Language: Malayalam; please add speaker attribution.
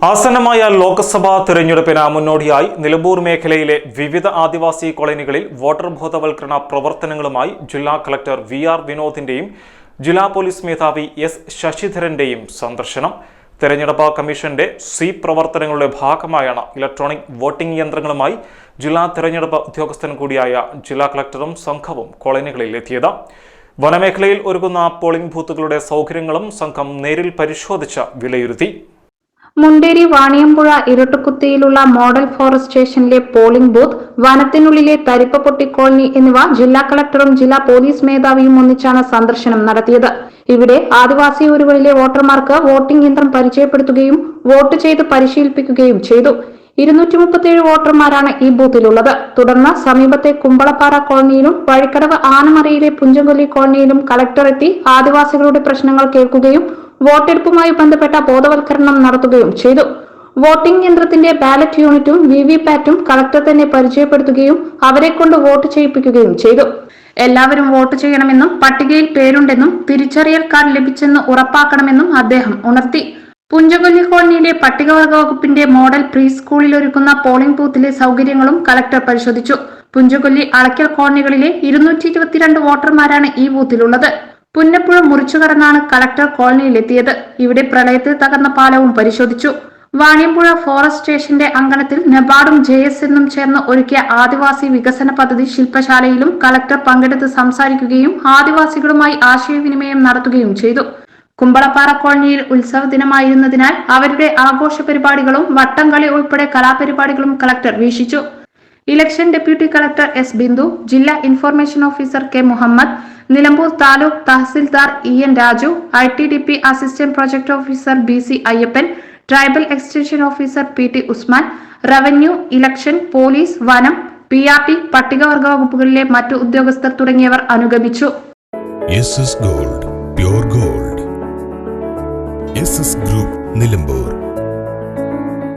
Speaker 1: ആസന്നമായ ലോക്സഭാ തെരഞ്ഞെടുപ്പിന് മുന്നോടിയായി നിലമ്പൂർ മേഖലയിലെ വിവിധ ആദിവാസി കോളനികളിൽ വോട്ടർ ബോധവൽക്കരണ പ്രവർത്തനങ്ങളുമായി ജില്ലാ കളക്ടർ വി.ആർ. വിനോദിന്റെയും ജില്ലാ പോലീസ് മേധാവി എസ്. ശശിധരന്റെയും സന്ദർശനം. തെരഞ്ഞെടുപ്പ് കമ്മീഷന്റെ പ്രവർത്തനങ്ങളുടെ ഭാഗമായാണ് ഇലക്ട്രോണിക് വോട്ടിംഗ് യന്ത്രങ്ങളുമായി ജില്ലാ തെരഞ്ഞെടുപ്പ് ഉദ്യോഗസ്ഥൻ കൂടിയായ ജില്ലാ കളക്ടറും സംഘവും കോളനികളിൽ എത്തിയത്. വനമേഖലയിൽ ഒരുങ്ങുന്ന പോളിംഗ് ബൂത്തുകളുടെ സൗകര്യങ്ങളും സംഘം നേരിൽ പരിശോധിച്ച് വിലയിരുത്തി.
Speaker 2: മുണ്ടേരി വാണിയമ്പുഴ ഇരട്ടുകുത്തിയിലുള്ള മോഡൽ ഫോറസ്റ്റ് സ്റ്റേഷനിലെ പോളിംഗ് ബൂത്ത്, വനത്തിനുള്ളിലെ തരിപ്പപ്പൊട്ടി കോളനി എന്നിവ ജില്ലാ കളക്ടറും ജില്ലാ പോലീസ് മേധാവിയും ഒന്നിച്ചാണ് സന്ദർശനം നടത്തിയത്. ഇവിടെ ആദിവാസി ഊരുകളിലെ വോട്ടർമാർക്ക് വോട്ടിംഗ് യന്ത്രം പരിചയപ്പെടുത്തുകയും വോട്ട് ചെയ്ത് പരിശീലിപ്പിക്കുകയും ചെയ്തു. 237 വോട്ടർമാരാണ് ഈ ബൂത്തിലുള്ളത്. തുടർന്ന് സമീപത്തെ കുമ്പളപ്പാറ കോളനിയിലും വഴിക്കടവ് ആനമറയിലെ പുഞ്ചകൊല്ലി കോളനിയിലും കളക്ടർ എത്തി ആദിവാസികളുടെ പ്രശ്നങ്ങൾ കേൾക്കുകയും വോട്ടെടുപ്പുമായി ബന്ധപ്പെട്ട ബോധവൽക്കരണം നടത്തുകയും ചെയ്തു. വോട്ടിംഗ് യന്ത്രത്തിന്റെ ബാലറ്റ് യൂണിറ്റും വിവിപാറ്റും കളക്ടർ തന്നെ പരിചയപ്പെടുത്തുകയും അവരെ കൊണ്ട് വോട്ട് ചെയ്യിപ്പിക്കുകയും ചെയ്തു. എല്ലാവരും വോട്ട് ചെയ്യണമെന്നും പട്ടികയിൽ പേരുണ്ടെന്നും തിരിച്ചറിയൽ കാർഡ് ലഭിച്ചെന്ന് ഉറപ്പാക്കണമെന്നും അദ്ദേഹം ഉണർത്തി. പുഞ്ചകൊല്ലി കോളനിയിലെ പട്ടികവർഗ വകുപ്പിന്റെ മോഡൽ പ്രീ സ്കൂളിൽ ഒരുക്കുന്ന പോളിംഗ് ബൂത്തിലെ സൗകര്യങ്ങളും കളക്ടർ പരിശോധിച്ചു. പുഞ്ചകൊല്ലി അളക്കൽ കോളനികളിലെ 222 വോട്ടർമാരാണ് ഈ ബൂത്തിലുള്ളത്. പുന്നപ്പുഴ മുറിച്ചു കടന്നാണ് കളക്ടർ കോളനിയിലെത്തിയത്. ഇവിടെ പ്രളയത്തിൽ തകർന്ന പാലവും പരിശോധിച്ചു. വാണിയമ്പുഴ ഫോറസ്റ്റ് സ്റ്റേഷന്റെ അങ്കണത്തിൽ നബാർഡും JSNും ചേർന്ന് ഒരുക്കിയ ആദിവാസി വികസന പദ്ധതി ശില്പശാലയിലും കളക്ടർ പങ്കെടുത്ത് സംസാരിക്കുകയും ആദിവാസികളുമായി ആശയവിനിമയം നടത്തുകയും ചെയ്തു. കുമ്പളപ്പാറ കോളനിയിൽ ഉത്സവ ദിനമായിരുന്നതിനാൽ അവരുടെ ആഘോഷ പരിപാടികളും വട്ടംകളി ഉൾപ്പെടെ കലാപരിപാടികളും കളക്ടർ വീക്ഷിച്ചു. Election deputy collector S. Bindu, ജില്ലാ information officer K. Muhammad, Nilambur taluk tahsildar EN. Raju, ITDP assistant project officer BC. Ayyappan, tribal extension officer PT. Usman, revenue, election, police, വനം, PRT, പട്ടികവർഗ വകുപ്പുകളിലെ മറ്റു ഉദ്യോഗസ്ഥർ തുടങ്ങിയവർ അനുഗമിച്ചു.
Speaker 3: SS Gold, Pure Gold. SS Group, Nilambur.